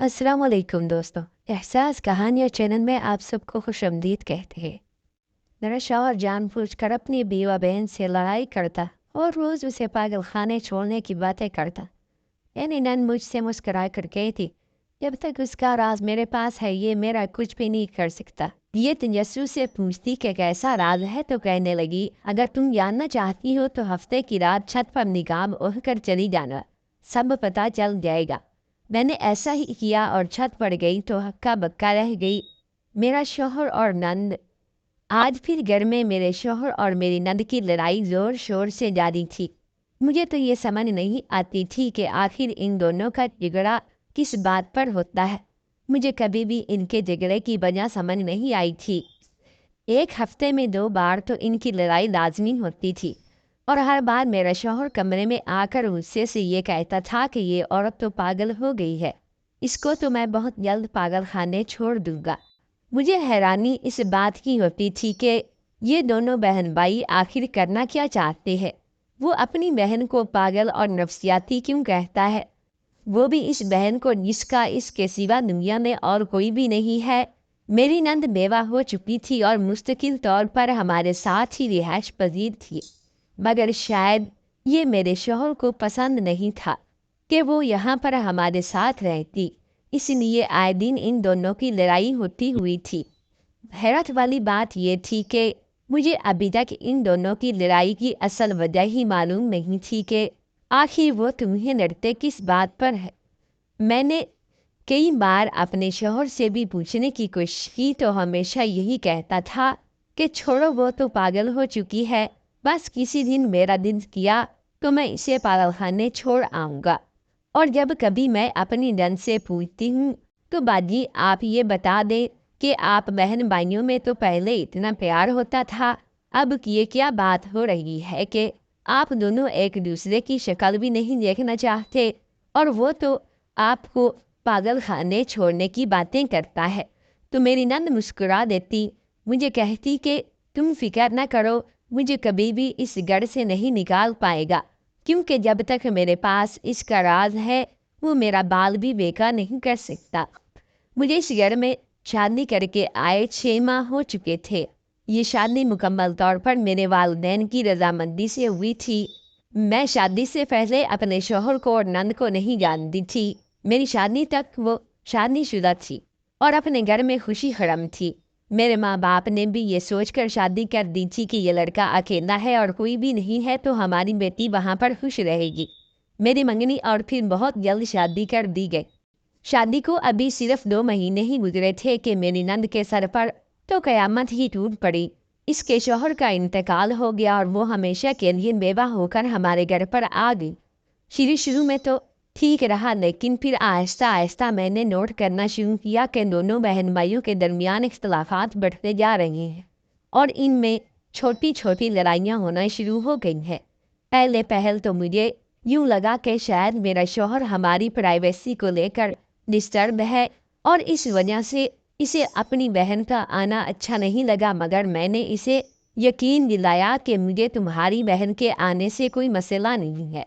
अस्सलाम वालेकुम दोस्तों। एहसास कहानियाँ चैनल में आप सबको खुशामदीद कहते हैं। मेरा शौहर जानबूझकर अपनी बीवा बहन से लड़ाई करता और रोज़ उसे पागल खाने छोड़ने की बातें करता। यानी नन मुझसे मुस्कुरा कर कहती, जब तक उसका राज मेरे पास है ये मेरा कुछ भी नहीं कर सकता। ये तजस्सुस से पूछती कि कैसा राज है तो कहने लगी, अगर तुम जानना चाहती हो तो हफ्ते की रात छत पर निकाब ओढ़ कर चली जाना, सब पता चल जाएगा। मैंने ऐसा ही किया और छत पड़ गई तो हक्का बक्का रह गई। मेरा शौहर और नंद आज फिर घर में मेरे शौहर और मेरी नंद की लड़ाई जोर शोर से जारी थी। मुझे तो ये समझ नहीं आती थी कि आखिर इन दोनों का झगड़ा किस बात पर होता है। मुझे कभी भी इनके झगड़े की वजह समझ नहीं आई थी। एक हफ्ते में 2 बार तो इनकी लड़ाई लाजमी होती थी और हर बार मेरा शौहर कमरे में आकर गुस्से से ये कहता था कि ये औरत तो पागल हो गई है, इसको तो मैं बहुत जल्द पागल खाने छोड़ दूंगा। मुझे हैरानी इस बात की होती थी कि ये दोनों बहन भाई आखिर करना क्या चाहते हैं। वो अपनी बहन को पागल और नफसियाती क्यों कहता है, वो भी इस बहन को जिसका इसके सिवा दुनिया में और कोई भी नहीं है। मेरी नंद बेवा हो चुकी थी और मुस्तकिल तौर पर हमारे साथ ही रिहाइश पजीर थी, मगर शायद ये मेरे शौहर को पसंद नहीं था कि वो यहाँ पर हमारे साथ रहती, इसलिए आए दिन इन दोनों की लड़ाई होती हुई थी। हैरत वाली बात ये थी कि मुझे अभी तक इन दोनों की लड़ाई की असल वजह ही मालूम नहीं थी कि आखिर वो तुम्हें लड़ते किस बात पर है। मैंने कई बार अपने शौहर से भी पूछने की कोशिश की तो हमेशा यही कहता था कि छोड़ो वो तो पागल हो चुकी है, बस किसी दिन मेरा दिल किया तो मैं इसे पागल खाने छोड़ आऊँगा। और जब कभी मैं अपनी नंद से पूछती हूँ तो बाजी आप ये बता दें कि आप बहन भाइयों में तो पहले इतना प्यार होता था, अब ये क्या बात हो रही है कि आप दोनों एक दूसरे की शक्ल भी नहीं देखना चाहते और वो तो आपको पागल खाने छोड़ने की बातें करता है। तो मेरी नंद मुस्कुरा देती, मुझे कहती कि तुम फिक्र न करो, मुझे कभी भी इस घर से नहीं निकाल पाएगा, क्योंकि जब तक मेरे पास इसका राज है वो मेरा बाल भी बेकार नहीं कर सकता। मुझे इस घर में शादी करके आए 6 माह हो चुके थे। ये शादी मुकम्मल तौर पर मेरे वालिदैन की रजामंदी से हुई थी। मैं शादी से पहले अपने शौहर को और नंद को नहीं जानती थी। मेरी शादी तक वो शादीशुदा थी और अपने घर में खुशी खरम थी। मेरे माँ बाप ने भी ये सोचकर शादी कर दी थी कि ये लड़का अकेला है और कोई भी नहीं है तो हमारी बेटी वहाँ पर खुश रहेगी। मेरी मंगनी और फिर बहुत जल्द शादी कर दी गई। शादी को अभी सिर्फ 2 महीने ही गुजरे थे कि मेरी नंद के सर पर तो कयामत ही टूट पड़ी। इसके शौहर का इंतकाल हो गया और वो हमेशा के लिए बेवा होकर हमारे घर पर आ गई। शुरू में तो ठीक रहा, लेकिन फिर आहिस्ता आहिस्ता मैंने नोट करना शुरू किया कि दोनों बहन भाइयों के दरमियान इख्तलाफात बढ़ते जा रहे हैं और इनमें छोटी छोटी लड़ाइयाँ होना शुरू हो गई हैं। पहले पहल तो मुझे यूँ लगा कि शायद मेरा शौहर हमारी प्राइवेसी को लेकर डिस्टर्ब है और इस वजह से इसे अपनी बहन का आना अच्छा नहीं लगा, मगर मैंने इसे यकीन दिलाया कि मुझे तुम्हारी बहन के आने से कोई मसला नहीं है।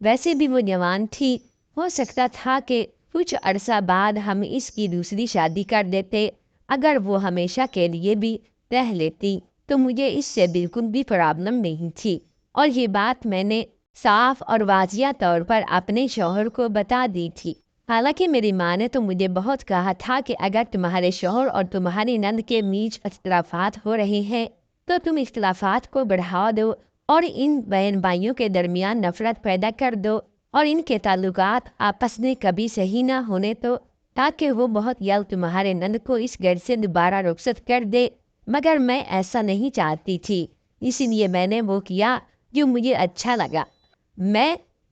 वैसे भी वो जवान थी, हो सकता था कि कुछ अरसा बाद हम इसकी दूसरी शादी कर देते। अगर वो हमेशा के लिए भी रह लेती तो मुझे इससे बिल्कुल भी प्रॉब्लम नहीं थी और ये बात मैंने साफ और वाजिया तौर पर अपने शौहर को बता दी थी। हालांकि मेरी माँ ने तो मुझे बहुत कहा था कि अगर तुम्हारे शौहर और तुम्हारी नंद के बीच इख्तलाफात हो रहे हैं तो तुम इख्तलाफात को बढ़ा दो और इन बहन भाइयों के दरमियान नफरत पैदा कर दो और इनके ताल्लुकात आपस में कभी सही ना होने तो, ताकि वो बहुत जल्द तुम्हारे नंद को इस घर से दोबारा रुखसत कर दे। मगर मैं ऐसा नहीं चाहती थी, इसीलिए मैंने वो किया जो मुझे अच्छा लगा।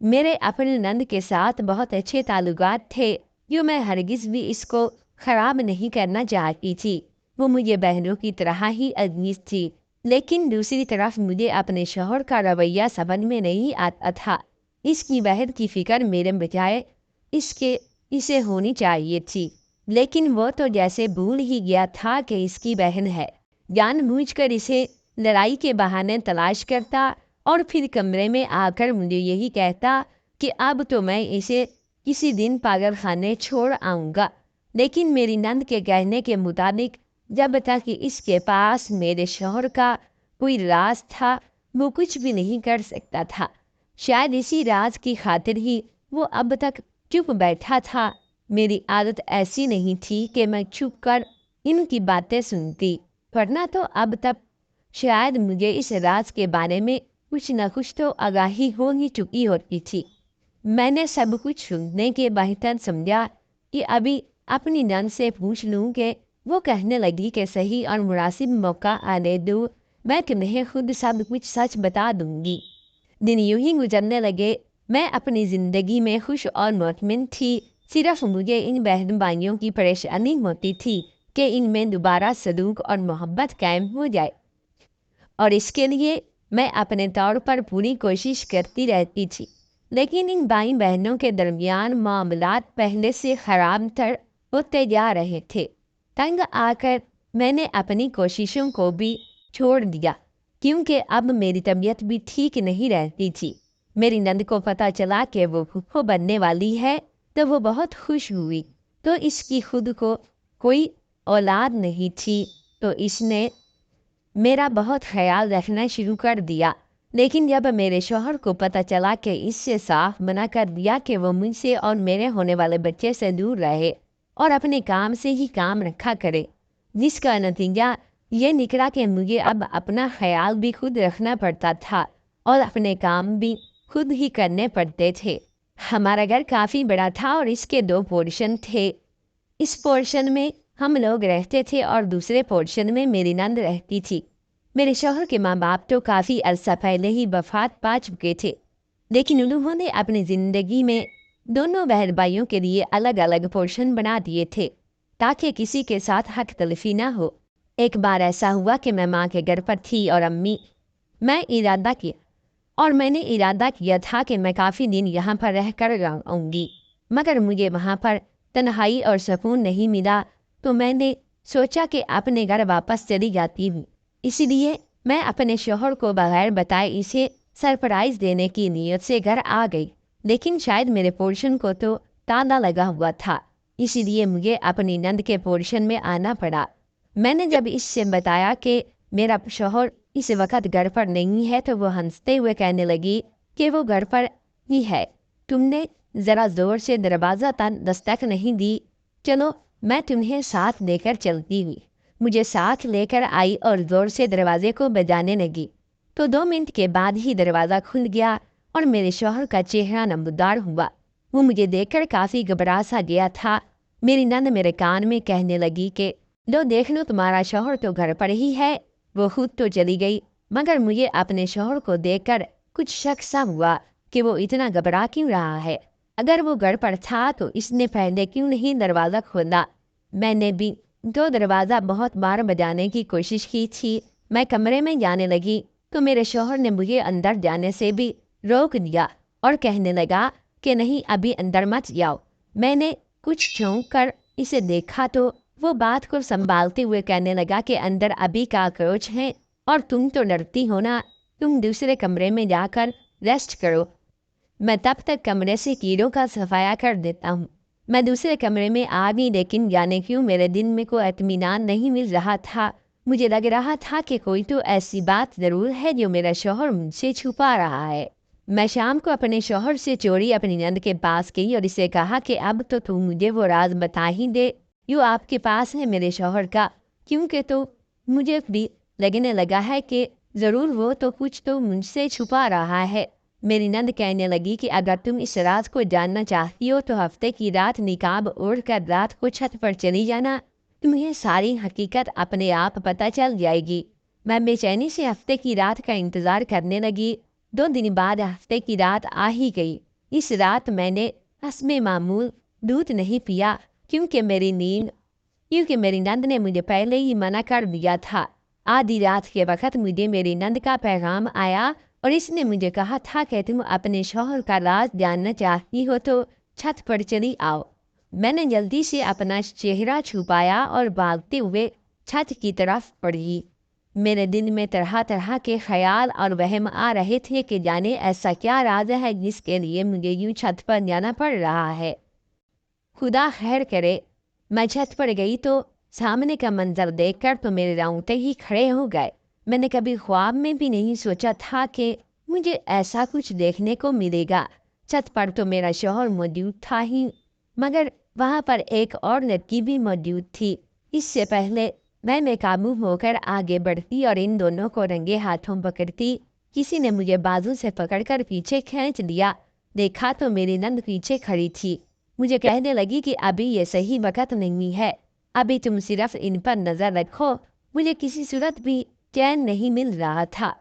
मेरे अपने नंद के साथ बहुत अच्छे ताल्लुकात थे जो मैं हरगिज़ भी इसको ख़राब नहीं करना चाहती थी। वो मुझे बहनों की तरह ही अजीज़ थी, लेकिन दूसरी तरफ मुझे अपने शौहर का रवैया समझ में नहीं आता था। इसकी बहन की फ़िक्र मेरे बजाय इसे होनी चाहिए थी, लेकिन वो तो जैसे भूल ही गया था कि इसकी बहन है। जानबूझकर इसे लड़ाई के बहाने तलाश करता और फिर कमरे में आकर मुझे यही कहता कि अब तो मैं इसे किसी दिन पागल खाने छोड़ आऊँगा। लेकिन मेरी नंद के कहने के मुताबिक जब तक कि इसके पास मेरे शौहर का कोई राज था वो कुछ भी नहीं कर सकता था। शायद इसी राज की खातिर ही वो अब तक चुप बैठा था। मेरी आदत ऐसी नहीं थी कि मैं चुप कर इनकी बातें सुनती, वरना तो अब तक शायद मुझे इस राज के बारे में कुछ न कुछ तो आगाही हो ही चुकी होती थी। मैंने सब कुछ सुनने के बेहतर समझा कि अभी अपनी नंद से पूछ लूं कि वो कहने लगी कि सही और मुनासिब मौका आने दो, मैं तुम्हें खुद सब कुछ सच बता दूंगी। दिन यूं ही गुजरने लगे। मैं अपनी ज़िंदगी में खुश और मुतमिन थी। सिर्फ मुझे इन बहन भाइयों की परेशानी होती थी कि इनमें दोबारा सलूक और मोहब्बत कायम हो जाए, और इसके लिए मैं अपने तौर पर पूरी कोशिश करती रहती थी। लेकिन इन भाई बहनों के दरमियान मामलात पहले से ख़राब तर होते जा रहे थे। तंग आकर मैंने अपनी कोशिशों को भी छोड़ दिया, क्योंकि अब मेरी तबीयत भी ठीक नहीं रहती थी। मेरी नंद को पता चला कि वो फूफो बनने वाली है तो वो बहुत खुश हुई। तो इसकी खुद को कोई औलाद नहीं थी, तो इसने मेरा बहुत ख्याल रखना शुरू कर दिया। लेकिन जब मेरे शौहर को पता चला कि इससे साफ मना कर दिया कि वो मुझसे और मेरे होने वाले बच्चे से दूर रहे और अपने काम से ही काम रखा करे, जिसका नतीजा ये निकला कि मुझे अब अपना ख्याल भी खुद रखना पड़ता था और अपने काम भी खुद ही करने पड़ते थे। हमारा घर काफ़ी बड़ा था और इसके 2 पोर्शन थे। इस पोर्शन में हम लोग रहते थे और दूसरे पोर्शन में मेरी नंद रहती थी। मेरे शौहर के माँ बाप तो काफ़ी अरसा पहले ही वफात पा चुके थे, लेकिन उन्होंने अपनी ज़िंदगी में दोनों बहन भाइयों के लिए अलग अलग पोर्शन बना दिए थे ताकि किसी के साथ हक तलफी ना हो। एक बार ऐसा हुआ कि मैं माँ के घर पर थी और मैंने इरादा किया था कि मैं काफ़ी दिन यहाँ पर रह कर आऊँगी, मगर मुझे वहाँ पर तन्हाई और सुकून नहीं मिला, तो मैंने सोचा कि अपने घर वापस चली जाती हूँ। इसीलिए मैं अपने शौहर को बगैर बताए इसे सरप्राइज़ देने की नीयत से घर आ गई। लेकिन शायद मेरे पोर्शन को तो ताला लगा हुआ था, इसीलिए मुझे अपनी नंद के पोर्शन में आना पड़ा। मैंने जब इससे बताया कि मेरा शौहर इस वक्त घर पर नहीं है, तो वो हंसते हुए कहने लगी कि वो घर पर ही है। तुमने ज़रा ज़ोर से दरवाज़ा तक दस्तक नहीं दी। चलो मैं तुम्हें साथ लेकर चलती हुई। मुझे साथ लेकर आई और ज़ोर से दरवाजे को बजाने लगी। तो 2 मिनट के बाद ही दरवाज़ा खुल गया और मेरे शौहर का चेहरा नमदार हुआ। वो मुझे देखकर काफ़ी घबरा सा गया था। मेरी नंद मेरे कान में कहने लगी कि लो देख लो, तुम्हारा शौहर तो घर पर ही है। वो खुद तो चली गई, मगर मुझे अपने शौहर को देखकर कुछ शक सा हुआ कि वो इतना घबरा क्यों रहा है। अगर वो घर पर था तो इसने पहले क्यों नहीं दरवाज़ा खोला। मैंने भी तो दरवाज़ा बहुत बार बजाने की कोशिश की थी। मैं कमरे में जाने लगी तो मेरे शौहर ने मुझे अंदर जाने से भी रोक दिया और कहने लगा कि नहीं, अभी अंदर मत जाओ। मैंने कुछ चौंक कर इसे देखा तो वो बात को संभालते हुए कहने लगा कि अंदर अभी काकरोच हैं और तुम तो डरती हो ना, तुम दूसरे कमरे में जाकर रेस्ट करो। मैं तब तक कमरे से कीड़ों का सफाया कर देता हूँ। मैं दूसरे कमरे में आ गई, लेकिन जाने क्यों मेरे दिन में कोई इत्मीनान नहीं मिल रहा था। मुझे लग रहा था कि कोई तो ऐसी बात ज़रूर है जो मेरा शौहर मुझसे छुपा रहा है। मैं शाम को अपने शौहर से चोरी अपनी नंद के पास गई और इसे कहा कि अब तो तुम मुझे वो राज बता ही दे जो आपके पास है मेरे शौहर का, क्योंकि तो मुझे भी लगने लगा है कि ज़रूर वो तो कुछ तो मुझसे छुपा रहा है। मेरी नंद कहने लगी कि अगर तुम इस राज को जानना चाहती हो तो हफ्ते की रात निकाब ओढ़ कर रात को छत पर चली जाना, तुम्हें सारी हकीकत अपने आप पता चल जाएगी। मैं बेचैनी से हफ्ते की रात का इंतज़ार करने लगी। 2 दिन बाद हफ्ते की रात आ ही गई। इस रात मैंने हस्बे मामूल दूध नहीं पिया, क्योंकि मेरी नंद ने मुझे पहले ही मना कर दिया था। आधी रात के वक्त मुझे मेरी नंद का पैगाम आया और इसने मुझे कहा था कि तुम अपने शौहर का राज जानना चाहती हो तो छत पर चली आओ। मैंने जल्दी से अपना चेहरा छुपाया और भागते हुए छत की तरफ बढ़ी। मेरे दिल में तरह तरह के ख्याल और वहम आ रहे थे कि जाने ऐसा क्या राज है जिसके लिए मुझे यूं छत पर जाना पड़ रहा है। खुदा खैर करे। मैं छत पर गई तो सामने का मंजर देखकर तो मेरे रोंगटे ही खड़े हो गए। मैंने कभी ख्वाब में भी नहीं सोचा था कि मुझे ऐसा कुछ देखने को मिलेगा। छत पर तो मेरा शौहर मौजूद था ही, मगर वहाँ पर एक और लड़की भी मौजूद थी। इससे पहले मैं बेकाबू होकर आगे बढ़ती और इन दोनों को रंगे हाथों पकड़ती, किसी ने मुझे बाजू से पकड़कर पीछे खींच लिया। देखा तो मेरी नंद पीछे खड़ी थी। मुझे कहने लगी कि अभी ये सही वक्त नहीं है, अभी तुम सिर्फ इन पर नजर रखो। मुझे किसी सूरत भी चैन नहीं मिल रहा था।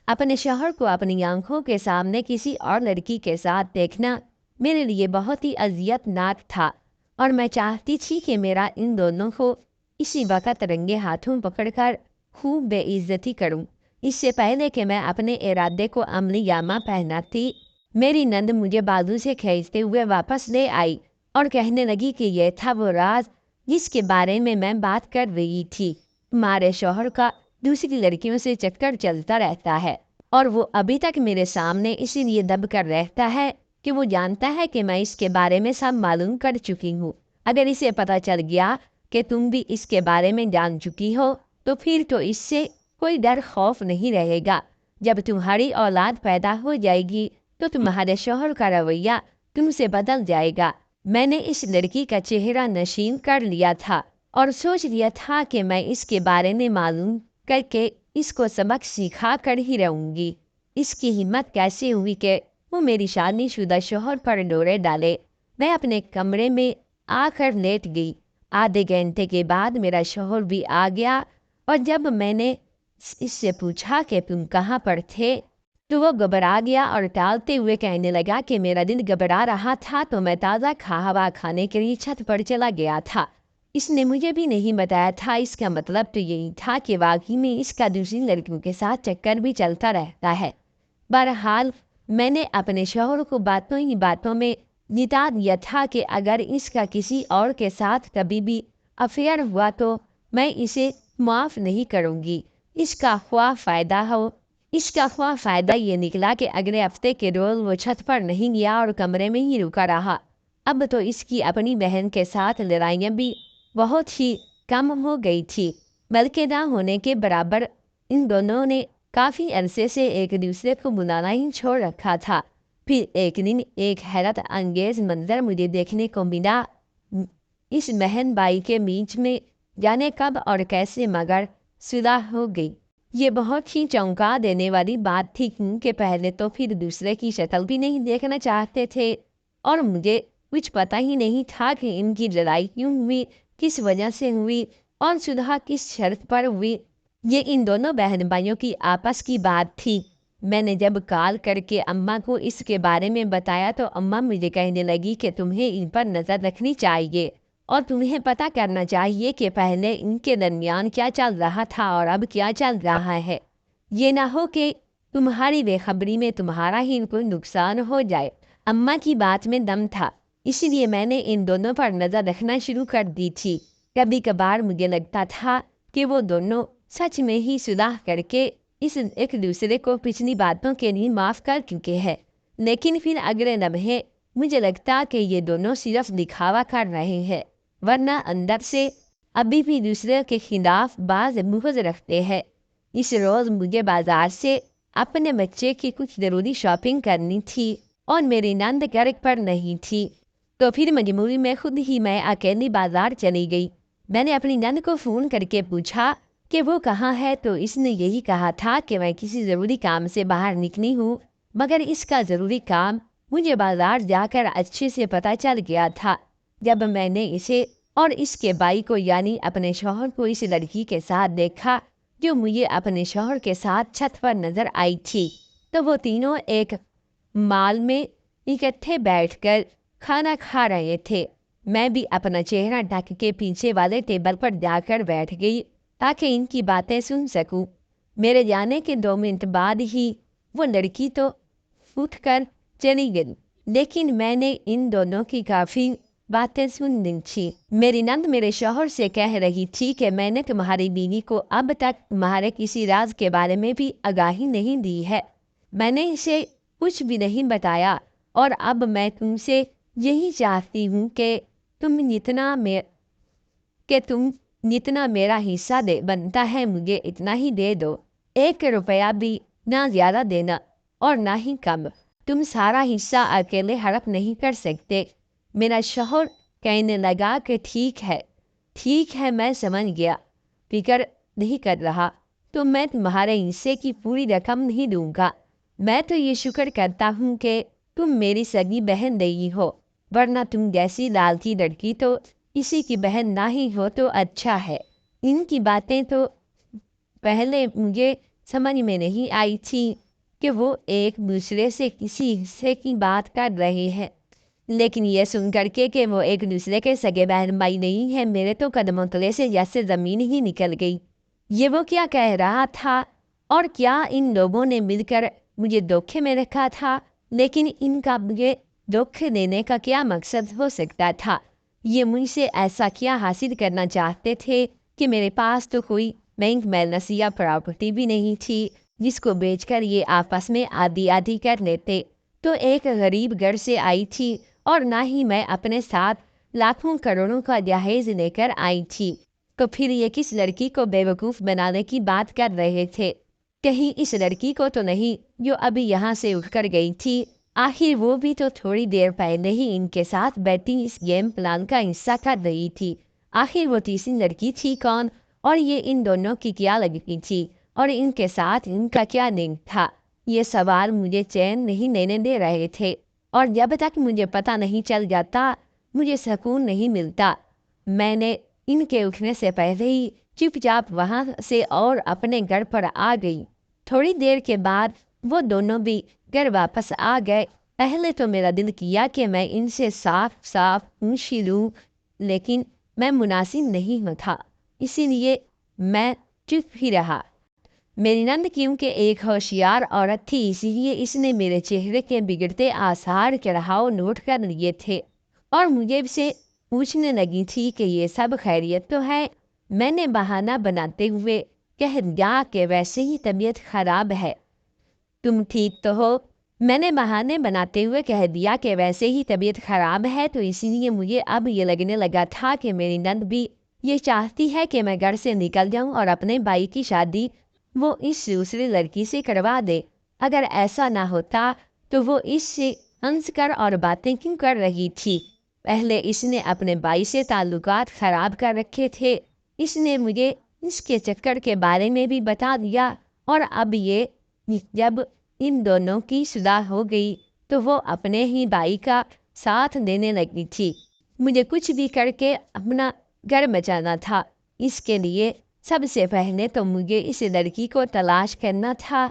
अपने शौहर को अपनी आंखों के सामने किसी और लड़की के साथ देखना मेरे लिए बहुत ही अजियतनाक था, और मैं चाहती थी कि मेरा इन दोनों को इसी वक्त रंगे हाथों पकड़कर खूब बेइज्जती करूं। इससे पहले कि मैं अपने इरादे को अमलीजामा पहनाती, मेरी नंद मुझे बाजू से खींचते हुए वापस ले आई और कहने लगी कि यह था वो राज जिसके बारे में मैं बात कर रही थी। तुम्हारे शौहर का दूसरी लड़कियों से चक्कर चलता रहता है, और वो अभी तक मेरे सामने इसीलिए दब कर रहता है कि वो जानता है कि मैं इसके बारे में सब मालूम कर चुकी हूँ। अगर इसे पता चल गया कि तुम भी इसके बारे में जान चुकी हो, तो फिर तो इससे कोई डर खौफ नहीं रहेगा। जब तुम्हारी औलाद पैदा हो जाएगी तो तुम्हारे शौहर का रवैया तुमसे बदल जाएगा। मैंने इस लड़की का चेहरा नशीन कर लिया था और सोच लिया था कि मैं इसके बारे में मालूम करके इसको सबक सिखा कर ही रहूंगी। इसकी हिम्मत कैसे हुई कि वो मेरी शादीशुदा शौहर पर डोरे डाले। मैं अपने कमरे में आकर लेट गई। आधे घंटे के बाद मेरा शौहर भी आ गया, और जब मैंने इससे पूछा कि तुम कहाँ पर थे, तो वो घबरा गया और टालते हुए कहने लगा कि मेरा दिल घबरा रहा था तो मैं ताज़ा हवा खाने के लिए छत पर चला गया था। इसने मुझे भी नहीं बताया था। इसका मतलब तो यही था कि वाकई में इसका दूसरी लड़कियों के साथ चक्कर भी चलता रहता है। बहरहाल मैंने अपने शौहर को बातों ही बातों में निता दिया था कि अगर इसका किसी और के साथ कभी भी अफेयर हुआ तो मैं इसे माफ़ नहीं करूँगी। इसका ख्वाह फ़ायदा ये निकला कि अगले हफ्ते के रोज़ वो छत पर नहीं गया और कमरे में ही रुका रहा। अब तो इसकी अपनी बहन के साथ लड़ाइयाँ भी बहुत ही कम हो गई थी, बल्कि ना होने के बराबर। इन दोनों ने काफ़ी अरसे से एक दूसरे को बुलाना ही छोड़ रखा था। फिर एक दिन एक हैरत अंगेज मंजर मुझे देखने को मिला। इस बहन भाई के बीच में जाने कब और कैसे मगर सुलह हो गई। ये बहुत ही चौंका देने वाली बात थी, क्योंकि पहले तो फिर दूसरे की शक्ल भी नहीं देखना चाहते थे, और मुझे कुछ पता ही नहीं था कि इनकी लड़ाई क्यों हुई, किस वजह से हुई और सुलह किस शर्त पर हुई। ये इन दोनों बहन भाइयों की आपस की बात थी। मैंने जब कॉल करके अम्मा को इसके बारे में बताया तो अम्मा मुझे कहने लगी कि तुम्हें इन पर नज़र रखनी चाहिए और तुम्हें पता करना चाहिए कि पहले इनके दरमियान क्या चल रहा था और अब क्या चल रहा है। ये ना हो कि तुम्हारी बेखबरी में तुम्हारा ही कोई नुकसान हो जाए। अम्मा की बात में दम था, इसलिए मैंने इन दोनों पर नज़र रखना शुरू कर दी थी। कभी कभार मुझे लगता था कि वो दोनों सच में ही सुलह करके इस एक दूसरे को पिछली बातों के लिए माफ़ कर चुके हैं, लेकिन फिर अगले लम्हे मुझे लगता कि ये दोनों सिर्फ दिखावा कर रहे हैं, वरना अंदर से अभी भी दूसरे के खिलाफ बाज़ बुग़्ज़ रखते हैं। इस रोज़ मुझे बाज़ार से अपने बच्चे की कुछ ज़रूरी शॉपिंग करनी थी और मेरी नंद घर पर नहीं थी, तो फिर मजबूरी में खुद ही मैं अकेली बाज़ार चली गई। मैंने अपनी नंद को फ़ोन करके पूछा कि वो कहाँ है, तो इसने यही कहा था कि मैं किसी ज़रूरी काम से बाहर निकली हूँ, मगर इसका ज़रूरी काम मुझे बाज़ार जाकर अच्छे से पता चल गया था जब मैंने इसे और इसके भाई को यानी अपने शौहर को इस लड़की के साथ देखा जो मुझे अपने शौहर के साथ छत पर नज़र आई थी। तो वो तीनों एक माल में इकट्ठे बैठकर खाना खा रहे थे। मैं भी अपना चेहरा ढक के पीछे वाले टेबल पर जाकर बैठ गई ताकि इनकी बातें सुन सकूं। मेरे जाने के 2 मिनट बाद ही वो लड़की तो उठकर चली गई, लेकिन मैंने इन दोनों की काफ़ी बातें सुन रही थी। मेरी नंद मेरे शौहर से कह रही थी कि मैंने तुम्हारी बीवी को अब तक तुम्हारे किसी राज के बारे में भी आगाही नहीं दी है। मैंने इसे कुछ भी नहीं बताया और अब मैं तुमसे यही चाहती हूँ कि तुम जितना मेरा हिस्सा दे बनता है मुझे इतना ही दे दो। 1 रुपया भी ना ज़्यादा देना और ना ही कम। तुम सारा हिस्सा अकेले हड़प नहीं कर सकते। मेरा शौहर कहने लगा कि ठीक है मैं समझ गया, फिक्र नहीं कर रहा, तो मैं तुम्हारे हिस्से की पूरी रकम नहीं दूंगा। मैं तो ये शुक्र करता हूँ कि तुम मेरी सगी बहन नहीं हो, वरना तुम जैसी लालची लड़की तो किसी की बहन ना ही हो तो अच्छा है। इनकी बातें तो पहले मुझे समझ में नहीं आई थी कि वो एक दूसरे से किसी हिस्से की बात कर रहे हैं, लेकिन ये सुन करके कि वो एक दूसरे के सगे बहन भाई नहीं है, मेरे तो कदमों तले से जैसे ज़मीन ही निकल गई। ये वो क्या कह रहा था और क्या इन लोगों ने मिलकर मुझे धोखे में रखा था, लेकिन इनका मुझे धोखे देने का क्या मकसद हो सकता था? ये मुझसे ऐसा क्या हासिल करना चाहते थे कि मेरे पास तो कोई बैंक बैलेंस या प्रॉपर्टी भी नहीं थी जिसको बेचकर ये आपस में आधी आधी कर लेते। तो एक गरीब घर से आई थी और ना ही मैं अपने साथ लाखों करोड़ों का जहेज लेकर आई थी। तो फिर ये किस लड़की को बेवकूफ़ बनाने की बात कर रहे थे? कहीं इस लड़की को तो नहीं जो अभी यहाँ से उठकर गई थी? आखिर वो भी तो थोड़ी देर पहले ही इनके साथ बैठी इस गेम प्लान का हिस्सा कर रही थी। आखिर वो तीसरी लड़की थी कौन और ये इन दोनों की क्या लगती थी और इनके साथ इनका क्या लिंक था? ये सवाल मुझे चैन नहीं लेने दे रहे थे और जब तक मुझे पता नहीं चल जाता मुझे सुकून नहीं मिलता। मैंने इनके उठने से पहले ही चुपचाप वहाँ से और अपने घर पर आ गई। थोड़ी देर के बाद वो दोनों भी घर वापस आ गए। पहले तो मेरा दिल किया कि मैं इनसे साफ साफ पूछ लूँ, लेकिन मैं मुनासिब नहीं था, इसीलिए मैं चुप ही रहा। मेरी नंद क्योंकि एक होशियार औरत थी, इसीलिए इसने मेरे चेहरे के बिगड़ते आसार के रहाव नोट कर लिए थे और मुझे से पूछने लगी थी कि ये सब खैरियत तो है। मैंने बहाना बनाते हुए कह दिया कि वैसे ही तबीयत खराब है। तुम ठीक तो हो? मैंने बहाने बनाते हुए कह दिया कि वैसे ही तबीयत खराब है, तो इसीलिए मुझे अब ये लगने लगा था कि मेरी नंद भी ये चाहती है कि मैं घर से निकल जाऊं और अपने भाई की शादी वो इस दूसरी लड़की से करवा दे। अगर ऐसा ना होता तो वो इससे हंस कर और बातें क्यों कर रही थी? पहले इसने अपने भाई से ताल्लुकात खराब कर रखे थे, इसने मुझे इसके चक्कर के बारे में भी बता दिया और अब ये जब इन दोनों की सुलह हो गई तो वो अपने ही भाई का साथ देने लगी थी। मुझे कुछ भी करके अपना घर बचाना था। इसके लिए सबसे पहले तो मुझे इस लड़की को तलाश करना था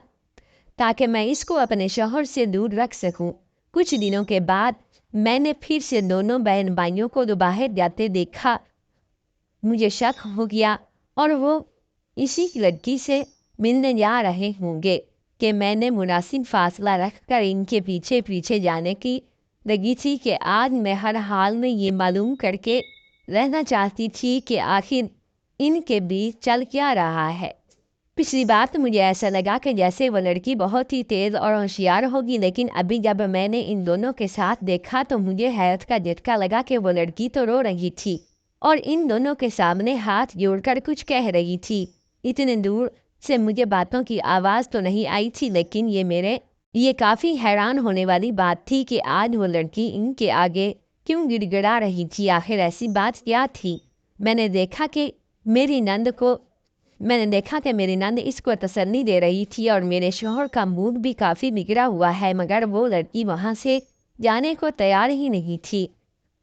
ताकि मैं इसको अपने शौहर से दूर रख सकूं। कुछ दिनों के बाद मैंने फिर से दोनों बहन भाइयों को बाहर जाते देखा। मुझे शक हो गया और वो इसी लड़की से मिलने जा रहे होंगे कि मैंने मुनासिब फासला रख कर इनके पीछे पीछे जाने की लगी थी कि आज मैं हर हाल में ये मालूम करके रहना चाहती थी कि आखिर इनके बीच चल क्या रहा है। पिछली बार तो मुझे ऐसा लगा कि जैसे वो लड़की बहुत ही तेज़ और होशियार होगी, लेकिन अभी जब मैंने इन दोनों के साथ देखा तो मुझे हैरत का झटका लगा कि वो लड़की तो रो रही थी और इन दोनों के सामने हाथ जोड़कर कुछ कह रही थी। इतने दूर से मुझे बातों की आवाज़ तो नहीं आई थी, लेकिन ये काफ़ी हैरान होने वाली बात थी कि आज वो लड़की इनके आगे क्यों गिड़गिड़ा रही थी। आखिर ऐसी बात क्या थी? मैंने देखा कि मेरी नंद इसको तसल्ली दे रही थी और मेरे शौहर का मूड भी काफ़ी बिगड़ा हुआ है, मगर वो लड़की वहाँ से जाने को तैयार ही नहीं थी।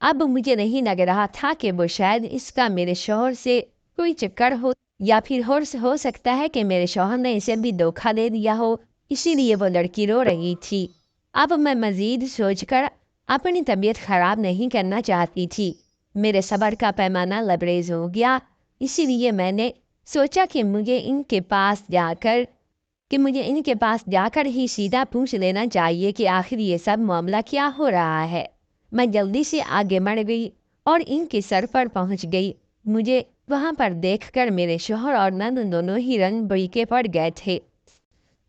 अब मुझे नहीं लग रहा था कि वो शायद इसका मेरे शौहर से कोई चक्कर हो या फिर हो सकता है कि मेरे शौहर ने इसे भी धोखा दे दिया हो, इसीलिए वो लड़की रो रही थी। अब मैं मज़ीद सोचकर अपनी तबीयत ख़राब नहीं करना चाहती थी। मेरे सब्र का पैमाना लबरेज हो गया, इसीलिए मैंने सोचा कि मुझे इनके पास जाकर ही सीधा पूछ लेना चाहिए कि आखिर ये सब मामला क्या हो रहा है। मैं जल्दी से आगे बढ़ गई और इनके सर पर पहुंच गई। मुझे वहां पर देखकर मेरे शौहर और नंद दोनों ही रंग बरीके पड़ गए थे।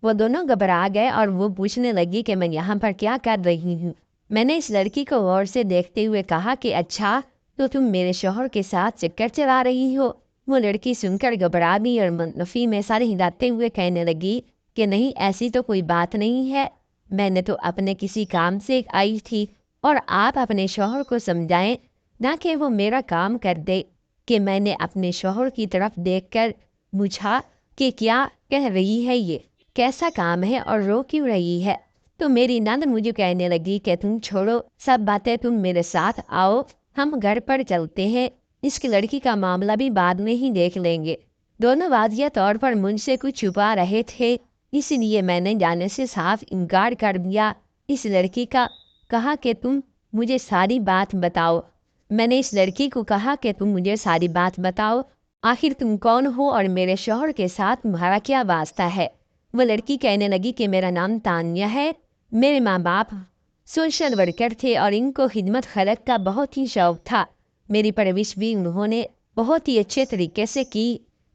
वो दोनों घबरा गए और वो पूछने लगी कि मैं यहाँ पर क्या कर रही हूँ। मैंने इस लड़की को गौर से देखते हुए कहा कि अच्छा, तो तुम मेरे शौहर के साथ चक्कर चला रही हो। वो लड़की सुनकर घबरा गई और मनफी में सर हिलाते हुए कहने लगी कि नहीं, ऐसी तो कोई बात नहीं है। मैंने तो अपने किसी काम से आई थी और आप अपने शौहर को समझाएं, ना कि वो मेरा काम कर दे। कि मैंने अपने शौहर की तरफ देखकर पूछा कि क्या कह रही है ये, कैसा काम है और रो क्यों रही है। तो मेरी नंद मुझे कहने लगी कि तुम छोड़ो सब बातें, तुम मेरे साथ आओ, हम घर पर चलते हैं। इसकी लड़की का मामला भी बाद में ही देख लेंगे। दोनों वाजिया तौर पर मुझसे कुछ छुपा रहे थे, इसलिए मैंने जाने से साफ इनकार कर दिया। इस लड़की का कहा कि तुम मुझे सारी बात बताओ। मैंने इस लड़की को कहा कि तुम मुझे सारी बात बताओ, आखिर तुम कौन हो और मेरे शौहर के साथ तुम्हारा क्या वास्ता है। वो लड़की कहने लगी कि मेरा नाम तानिया है, मेरे माँ बाप सोशल वर्कर थे और इनको खिदमत खलक का बहुत ही शौक था। मेरी परवरिश भी उन्होंने बहुत ही अच्छे तरीके से की।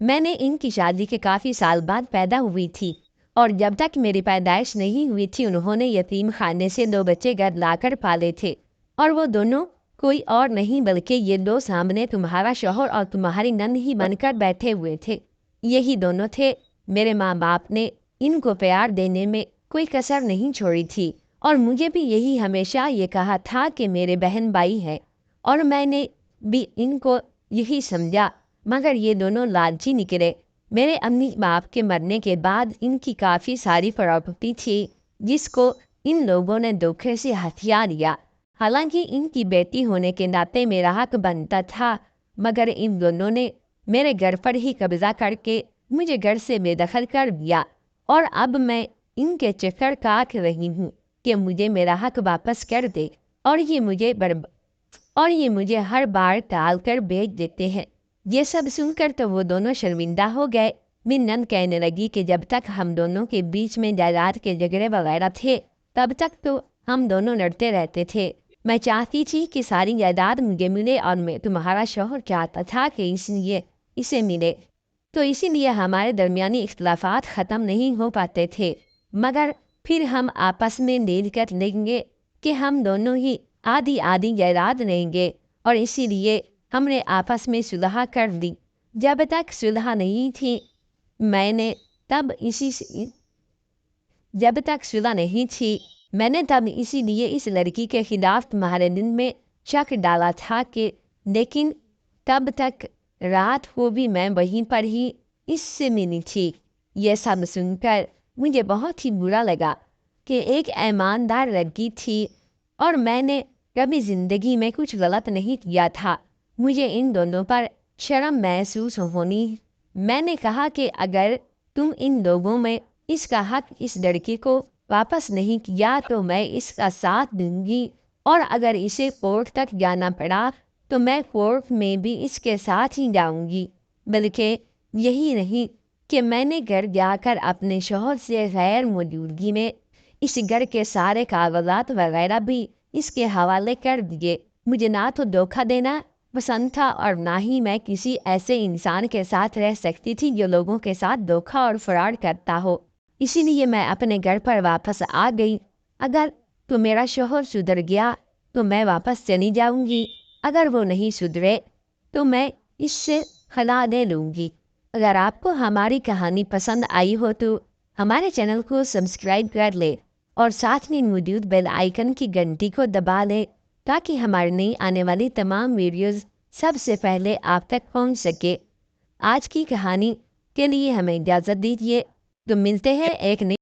मैंने इनकी शादी के काफ़ी साल बाद पैदा हुई थी और जब तक मेरी पैदाइश नहीं हुई थी उन्होंने यतीम खाने से 2 बच्चे घर लाकर पाले थे, और वो दोनों कोई और नहीं बल्कि ये 2 सामने तुम्हारा शौहर और तुम्हारी नंद ही बनकर बैठे हुए थे। यही दोनों थे। मेरे माँ बाप ने इनको प्यार देने में कोई कसर नहीं छोड़ी थी और मुझे भी यही हमेशा ये कहा था कि मेरे बहन भाई हैं, और मैंने भी इनको यही समझा। मगर ये दोनों लालची निकले। मेरे अम्मी बाप के मरने के बाद इनकी काफ़ी सारी प्रॉपर्टी थी जिसको इन लोगों ने धोखे से हथिया लिया। हालांकि इनकी बेटी होने के नाते मेरा हक बनता था, मगर इन दोनों ने मेरे घर पर ही कब्जा करके मुझे घर से बेदखल कर दिया और अब मैं इनके चक्कर काट रही हूँ कि मुझे मेरा हक वापस कर दे, और ये मुझे हर बार टाल कर बेच देते हैं। ये सब सुनकर तो वो दोनों शर्मिंदा हो गए। मिन्नत कहने लगी कि जब तक हम दोनों के बीच में जायदाद के झगड़े वगैरह थे तब तक तो हम दोनों लड़ते रहते थे। मैं चाहती थी कि सारी जायदाद मुझे मिले और मैं तुम्हारा शौहर चाहता था कि इसलिए इसे मिले, तो इसीलिए हमारे दरमियानी इख्तलाफात ख़त्म नहीं हो पाते थे। मगर फिर हम आपस में डील कर लेंगे कि हम दोनों ही आधी आधी जायदाद लेंगे, और इसीलिए हमने आपस में सुलह कर दी। जब तक सुलह नहीं थी मैंने तब जब तक सुलह नहीं थी मैंने तब इसीलिए इस लड़की के खिलाफ तुम्हारे दिल में शक डाला था कि, लेकिन तब तक रात को भी मैं वहीं पर ही इससे मिली थी। यह सब सुनकर मुझे बहुत ही बुरा लगा कि एक ईमानदार लड़की थी और मैंने कभी ज़िंदगी में कुछ गलत नहीं किया था। मुझे इन दोनों पर शर्म महसूस होनी। मैंने कहा कि अगर तुम इन लोगों में इसका हक इस लड़की को वापस नहीं किया तो मैं इसका साथ दूंगी, और अगर इसे कोर्ट तक जाना पड़ा तो मैं कोर्ट में भी इसके साथ ही जाऊंगी। बल्कि यही नहीं कि मैंने घर जाकर अपने शौहर से गैर मौजूदगी में इस घर के सारे कागजात वगैरह भी इसके हवाले कर दिए। मुझे ना तो धोखा देना पसंद था और ना ही मैं किसी ऐसे इंसान के साथ रह सकती थी जो लोगों के साथ धोखा और फ्रॉड करता हो। इसीलिए मैं अपने घर पर वापस आ गई। अगर तो मेरा शौहर सुधर गया तो मैं वापस चली जाऊंगी, अगर वो नहीं सुधरे तो मैं इससे खला दे लूँगी। अगर आपको हमारी कहानी पसंद आई हो तो हमारे चैनल को सब्सक्राइब कर ले और साथ में मौजूद बेल आइकन की घंटी को दबा ले ताकि हमारी नई आने वाली तमाम वीडियोस सबसे पहले आप तक पहुंच सके। आज की कहानी के लिए हमें इजाज़त दीजिए, तो मिलते हैं एक नई